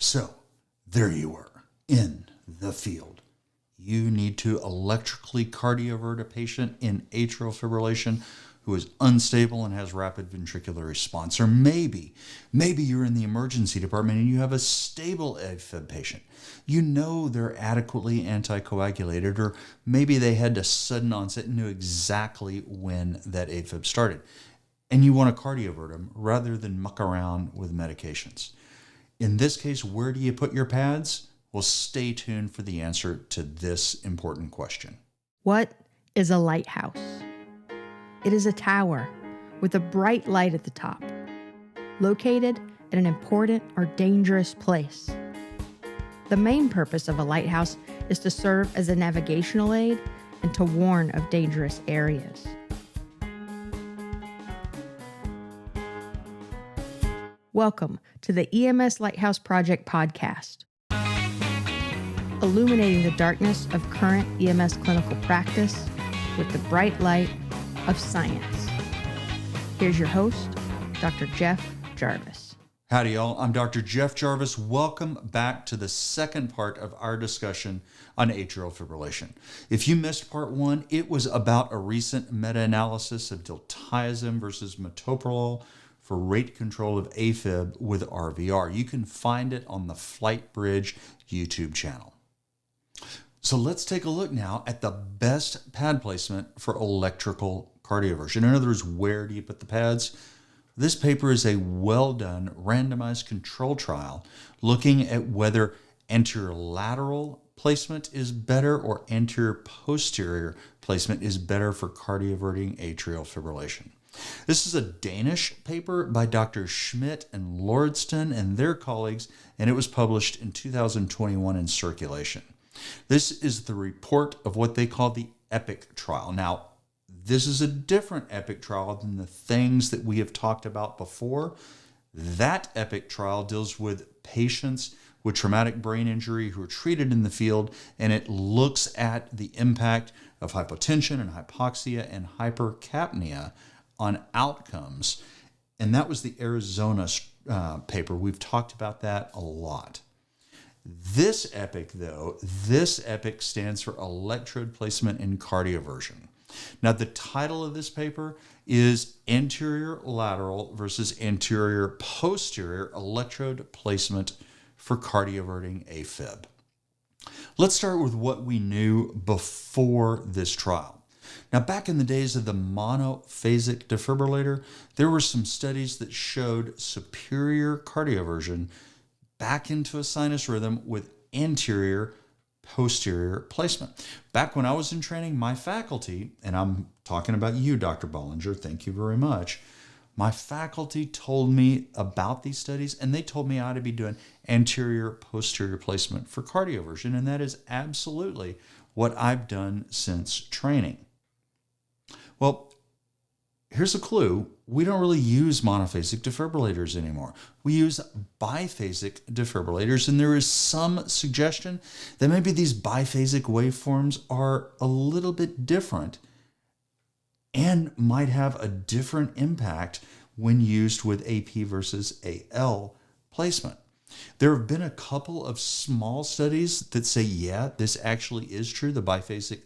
So there you were in the field. You need to electrically cardiovert a patient in atrial fibrillation who is unstable and has rapid ventricular response. Or maybe you're in the emergency department and you have a stable a-fib patient. You know they're adequately anticoagulated, or maybe they had a sudden onset and knew exactly when that a-fib started. And you want to cardiovert them rather than muck around with medications. In this case, where do you put your pads? Well, stay tuned for the answer to this important question. What is a lighthouse? It is a tower with a bright light at the top, located at an important or dangerous place. The main purpose of a lighthouse is to serve as a navigational aid and to warn of dangerous areas. Welcome to the EMS Lighthouse Project podcast, illuminating the darkness of current EMS clinical practice with the bright light of science. Here's your host, Dr. Jeff Jarvis. Howdy, y'all. I'm Dr. Jeff Jarvis. Welcome back to the second part of our discussion on atrial fibrillation. If you missed part one, it was about a recent meta-analysis of diltiazem versus metoprolol for rate control of a-fib with RVR. You can find it on the Flight Bridge YouTube channel. So let's take a look now at the best pad placement for electrical cardioversion. In other words, where do you put the pads? This paper is a well-done randomized control trial looking at whether anterior-lateral placement is better or anterior-posterior placement is better for cardioverting atrial fibrillation. This is a Danish paper by Dr. Schmidt and Lauridsen and their colleagues, and it was published in 2021 in Circulation. This is the report of what they call the EPIC trial. Now, this is a different EPIC trial than the things that we have talked about before. That EPIC trial deals with patients with traumatic brain injury who are treated in the field, and it looks at the impact of hypotension and hypoxia and hypercapnia on outcomes. And that was the Arizona paper. We've talked about that a lot. This EPIC stands for Electrode Placement in Cardioversion. Now, the title of this paper is Anterior Lateral versus Anterior Posterior Electrode Placement for Cardioverting a-fib. Let's start with what we knew before this trial. Now, back in the days of the monophasic defibrillator, there were some studies that showed superior cardioversion back into a sinus rhythm with anterior-posterior placement. Back when I was in training, my faculty, and I'm talking about you, Dr. Bollinger, thank you very much, my faculty told me about these studies, and they told me I ought to be doing anterior-posterior placement for cardioversion, and that is absolutely what I've done since training. Well, here's a clue. We don't really use monophasic defibrillators anymore. We use biphasic defibrillators, and there is some suggestion that maybe these biphasic waveforms are a little bit different and might have a different impact when used with AP versus AL placement. There have been a couple of small studies that say, yeah, this actually is true. The biphasic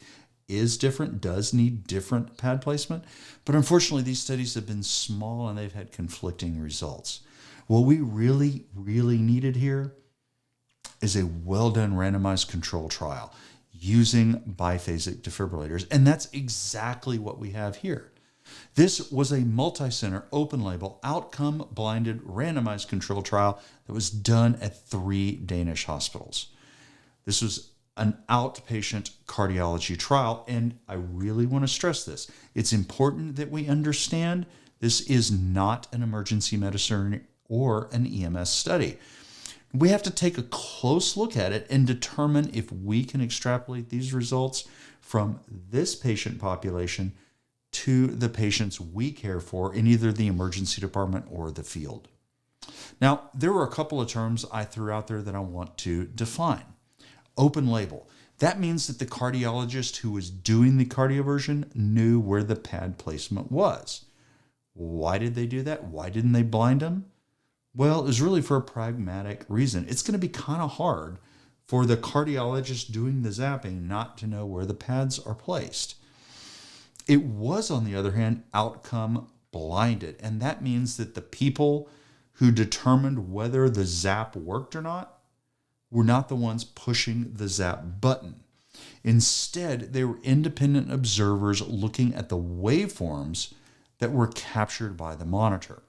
is different, does need different pad placement. But unfortunately, these studies have been small and they've had conflicting results. What we really, really needed here is a well-done randomized control trial using biphasic defibrillators. And that's exactly what we have here. This was a multi-center, open-label, outcome-blinded, randomized control trial that was done at 3 Danish hospitals. This was an outpatient cardiology trial, and I really want to stress this. It's important that we understand this is not an emergency medicine or an EMS study. We have to take a close look at it and determine if we can extrapolate these results from this patient population to the patients we care for in either the emergency department or the field. Now, there were a couple of terms I threw out there that I want to define. Open label. That means that the cardiologist who was doing the cardioversion knew where the pad placement was. Why did they do that? Why didn't they blind them? Well, it was really for a pragmatic reason. It's going to be kind of hard for the cardiologist doing the zapping not to know where the pads are placed. It was, on the other hand, outcome blinded. And that means that the people who determined whether the zap worked or not were not the ones pushing the zap button. Instead, they were independent observers looking at the waveforms that were captured by the monitor.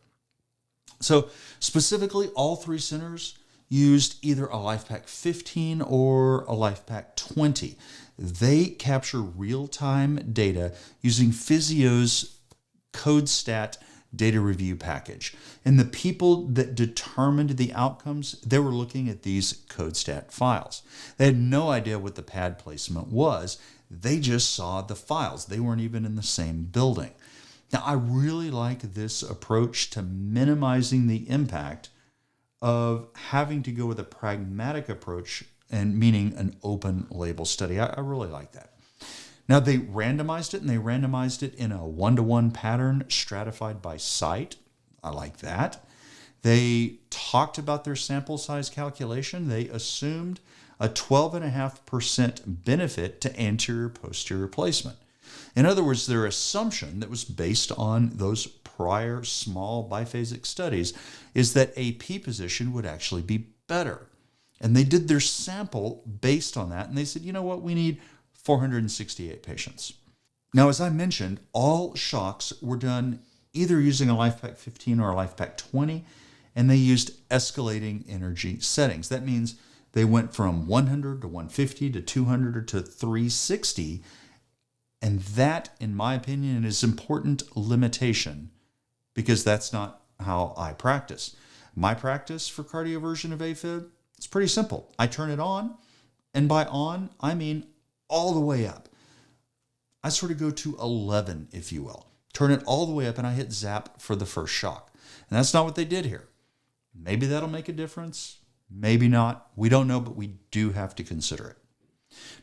So specifically, all three centers used either a LifePak 15 or a LifePak 20. They capture real-time data using Physio's CodeStat data review package. And the people that determined the outcomes, they were looking at these CodeStat files. They had no idea what the pad placement was. They just saw the files. They weren't even in the same building. Now, I really like this approach to minimizing the impact of having to go with a pragmatic approach, and meaning an open label study. I really like that. Now, they randomized it, and they randomized it in a 1-to-1 pattern stratified by site. I like that. They talked about their sample size calculation. They assumed a 12.5% benefit to anterior-posterior placement. In other words, their assumption that was based on those prior small biphasic studies is that AP position would actually be better. And they did their sample based on that, and they said, you know what, we need 468 patients. Now, as I mentioned, all shocks were done either using a LifePak 15 or a LifePak 20, and they used escalating energy settings. That means they went from 100 to 150 to 200 to 360, and that, in my opinion, is an important limitation because that's not how I practice. My practice for cardioversion of a-fib, it's pretty simple. I turn it on, and by on, I mean all the way up. I sort of go to 11, if you will. Turn it all the way up, and I hit zap for the first shock. And that's not what they did here. Maybe that'll make a difference. Maybe not. We don't know, but we do have to consider it.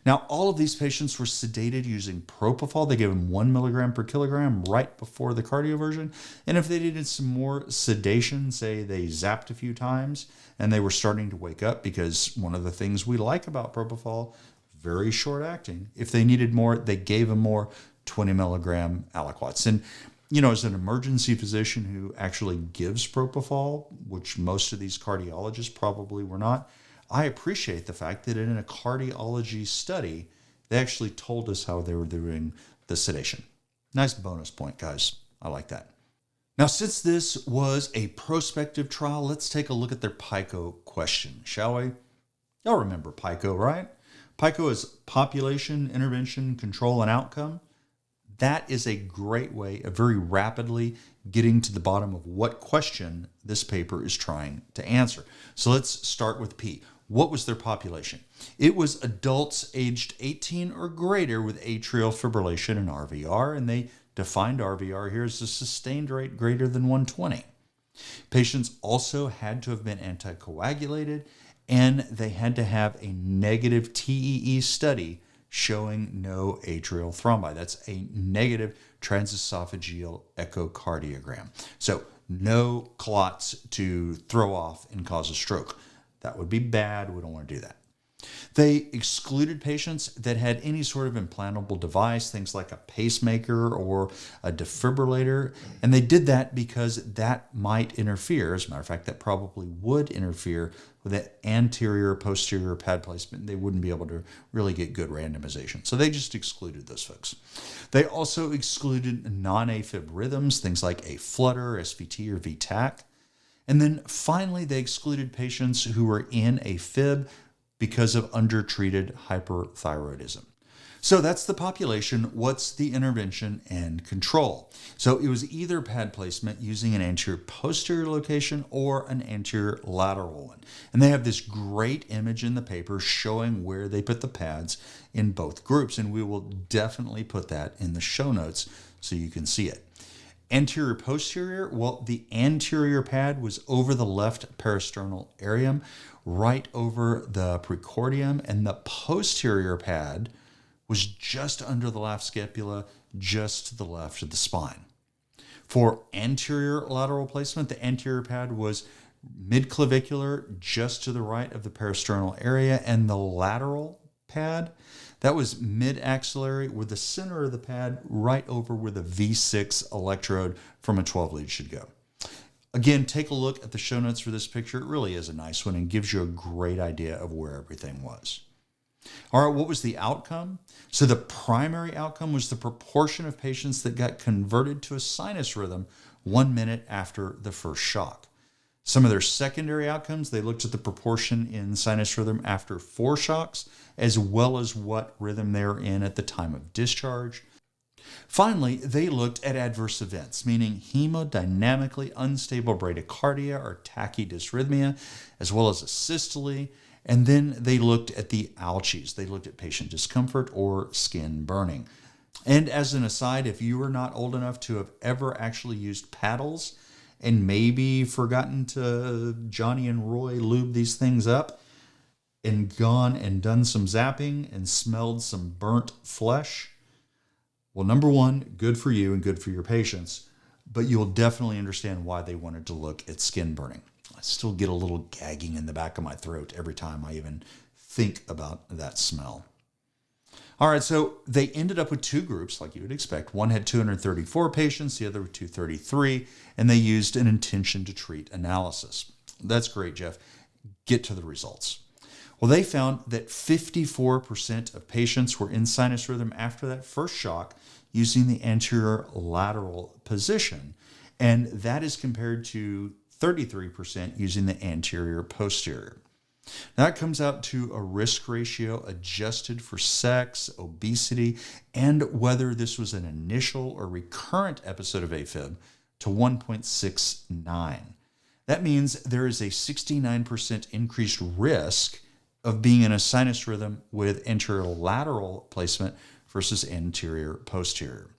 Now, all of these patients were sedated using Propofol. They gave them 1 milligram per kilogram right before the cardioversion. And if they needed some more sedation, say they zapped a few times and they were starting to wake up, because one of the things we like about Propofol, very short acting, if they needed more, they gave them more 20 milligram aliquots. And, you know, as an emergency physician who actually gives Propofol, which most of these cardiologists probably were not, I appreciate the fact that in a cardiology study, they actually told us how they were doing the sedation. Nice bonus point, guys. I like that. Now, since this was a prospective trial, let's take a look at their Pico question, shall we? Y'all remember Pico, right? Pico is population, intervention, control, and outcome. That is a great way of very rapidly getting to the bottom of what question this paper is trying to answer. So let's start with P. What was their population? It was adults aged 18 or greater with atrial fibrillation and RVR, and they defined RVR here as a sustained rate greater than 120. Patients also had to have been anticoagulated, and they had to have a negative TEE study showing no atrial thrombi. That's a negative transesophageal echocardiogram. So no clots to throw off and cause a stroke. That would be bad. We don't want to do that. They excluded patients that had any sort of implantable device, things like a pacemaker or a defibrillator. And they did that because that might interfere. As a matter of fact, that probably would interfere with the anterior-posterior pad placement. They wouldn't be able to really get good randomization. So they just excluded those folks. They also excluded non-AFib rhythms, things like a flutter, SVT, or VTAC. And then finally, they excluded patients who were in a fib because of undertreated hyperthyroidism. So that's the population. What's the intervention and control? So it was either pad placement using an anterior-posterior location or an anterior-lateral one. And they have this great image in the paper showing where they put the pads in both groups. And we will definitely put that in the show notes so you can see it. Anterior-posterior, well, the anterior pad was over the left parasternal areum, right over the precordium, and the posterior pad was just under the left scapula, just to the left of the spine. For anterior lateral placement, the anterior pad was Midclavicular, just to the right of the parasternal area, and the lateral pad, that was mid-axillary, with the center of the pad right over where the V6 electrode from a 12 lead should go. Again, take a look at the show notes for this picture. It really is a nice one and gives you a great idea of where everything was. All right, what was the outcome? So the primary outcome was the proportion of patients that got converted to a sinus rhythm 1 minute after the first shock. Some of their secondary outcomes, they looked at the proportion in sinus rhythm after 4 shocks, as well as what rhythm they're in at the time of discharge. Finally, they looked at adverse events, meaning hemodynamically unstable bradycardia or tachydysrhythmia, as well as asystole. And then they looked at the ouchies. They looked at patient discomfort or skin burning. And as an aside, if you are not old enough to have ever actually used paddles and maybe forgotten to Johnny and Roy lube these things up and gone and done some zapping and smelled some burnt flesh, well, number one, good for you and good for your patients, but you'll definitely understand why they wanted to look at skin burning. I still get a little gagging in the back of my throat every time I even think about that smell. All right, so they ended up with 2 groups, like you would expect. One had 234 patients, the other 233, and they used an intention to treat analysis. That's great, Jeff. Get to the results. Well, they found that 54% of patients were in sinus rhythm after that first shock using the anterior lateral position, and that is compared to 33% using the anterior posterior. Now, that comes out to a risk ratio adjusted for sex, obesity, and whether this was an initial or recurrent episode of a-fib to 1.69. That means there is a 69% increased risk of being in a sinus rhythm with anterior lateral placement versus anterior posterior.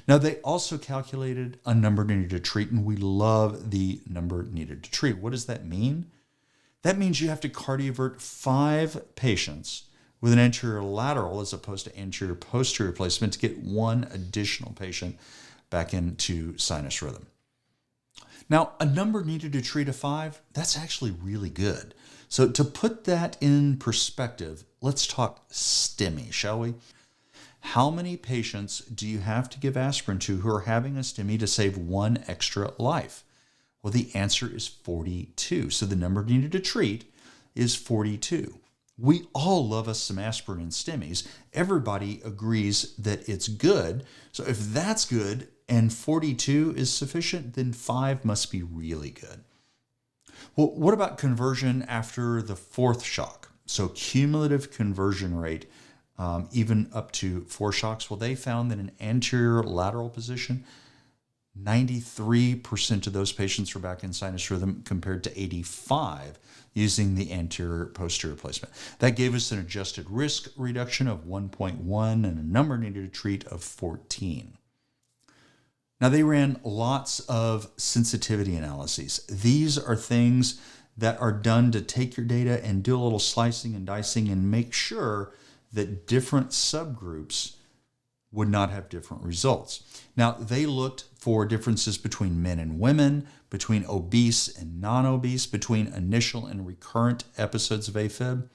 Now, they also calculated a number needed to treat, and we love the number needed to treat. What does that mean? That means you have to cardiovert 5 patients with an anterior lateral as opposed to anterior posterior placement to get 1 additional patient back into sinus rhythm. Now, a number needed to treat a 5, that's actually really good. So to put that in perspective, let's talk STEMI, shall we? How many patients do you have to give aspirin to who are having a STEMI to save 1 extra life? Well, the answer is 42. So the number needed to treat is 42. We all love us some aspirin and STEMIs. Everybody agrees that it's good. So if that's good and 42 is sufficient, then 5 must be really good. Well, what about conversion after the 4th shock? So cumulative conversion rate, even up to 4 shocks. Well, they found that in anterior lateral position, 93% of those patients were back in sinus rhythm compared to 85 using the anterior posterior placement. That gave us an adjusted risk reduction of 1.1 and a number needed to treat of 14. Now, they ran lots of sensitivity analyses. These are things that are done to take your data and do a little slicing and dicing and make sure that different subgroups would not have different results. Now, they looked for differences between men and women, between obese and non-obese, between initial and recurrent episodes of a-fib.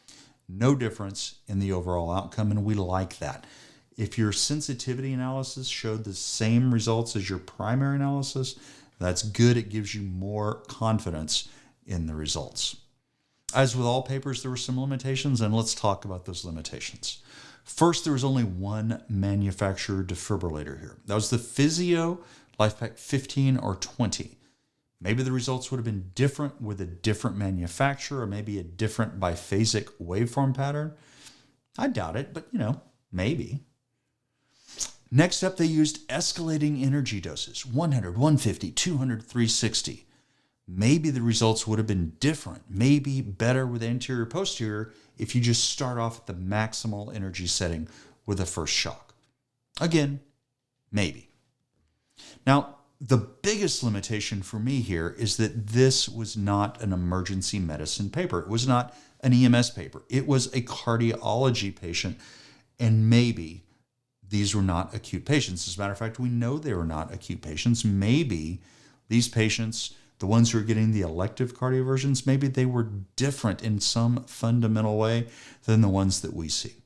No difference in the overall outcome, and we like that. If your sensitivity analysis showed the same results as your primary analysis, that's good. It gives you more confidence in the results. As with all papers, there were some limitations, and let's talk about those limitations. First, there was only 1 manufacturer defibrillator here. That was the Physio LifePak 15 or 20. Maybe the results would have been different with a different manufacturer or maybe a different biphasic waveform pattern. I doubt it, but maybe. Next up, they used escalating energy doses, 100, 150, 200, 360. Maybe the results would have been different, maybe better with anterior posterior if you just start off at the maximal energy setting with a first shock. Again, maybe. Now, the biggest limitation for me here is that this was not an emergency medicine paper. It was not an EMS paper. It was a cardiology patient, and maybe these were not acute patients. As a matter of fact, we know they were not acute patients. Maybe these patients, The ones who are getting the elective cardioversions, maybe they were different in some fundamental way than the ones that we see.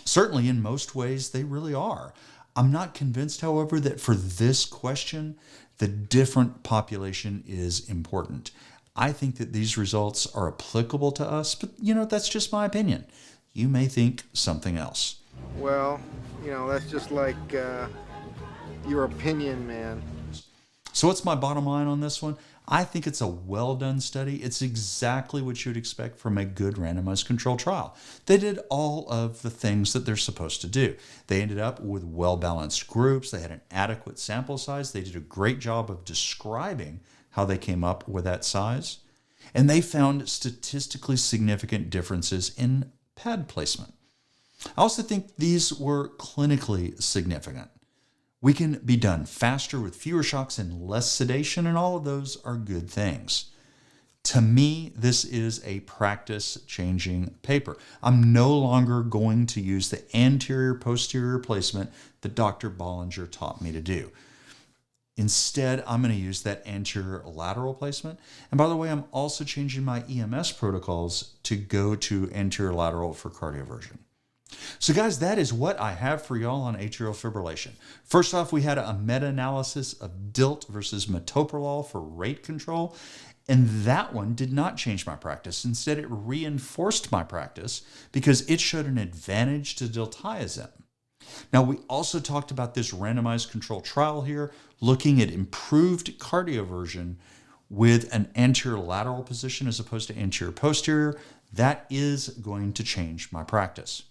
Certainly, in most ways, they really are. I'm not convinced, however, that for this question, the different population is important. I think that these results are applicable to us, but that's just my opinion. You may think something else. Well, that's just like your opinion, man. So what's my bottom line on this one? I think it's a well-done study. It's exactly what you would expect from a good randomized controlled trial. They did all of the things that they're supposed to do. They ended up with well-balanced groups. They had an adequate sample size. They did a great job of describing how they came up with that size. And they found statistically significant differences in pad placement. I also think these were clinically significant. We can be done faster with fewer shocks and less sedation, and all of those are good things. To me, this is a practice-changing paper. I'm no longer going to use the anterior-posterior placement that Dr. Bollinger taught me to do. Instead, I'm going to use that anterior-lateral placement. And by the way, I'm also changing my EMS protocols to go to anterior-lateral for cardioversion. So guys, that is what I have for y'all on atrial fibrillation. First off, we had a meta-analysis of didnt versus metoprolol for rate control, and that one did not change my practice. Instead, it reinforced my practice because it showed an advantage to diltiazem. Now, we also talked about this randomized control trial here, looking at improved cardioversion with an anterior-lateral position as opposed to anterior-posterior. That is going to change my practice.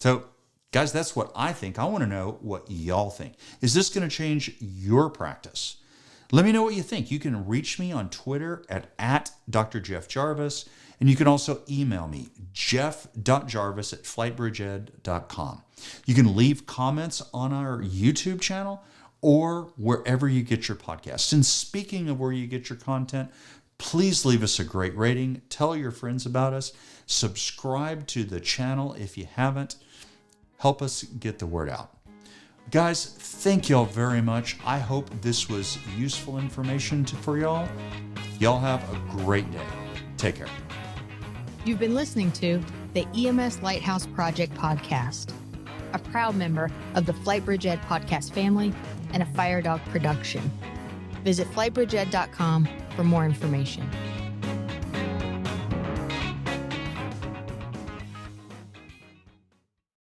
So, guys, that's what I think. I want to know what y'all think. Is this going to change your practice? Let me know what you think. You can reach me on Twitter at Dr. Jeff Jarvis, and you can also email me, jeff.jarvis@flightbridgeed.com. You can leave comments on our YouTube channel or wherever you get your podcasts. And speaking of where you get your content, please leave us a great rating. Tell your friends about us. Subscribe to the channel if you haven't. Help us get the word out. Guys, thank y'all very much. I hope this was useful information for y'all. Y'all have a great day. Take care. You've been listening to the EMS Lighthouse Project podcast, a proud member of the FlightBridgeEd podcast family and a Fire Dog production. Visit flightbridgeed.com for more information.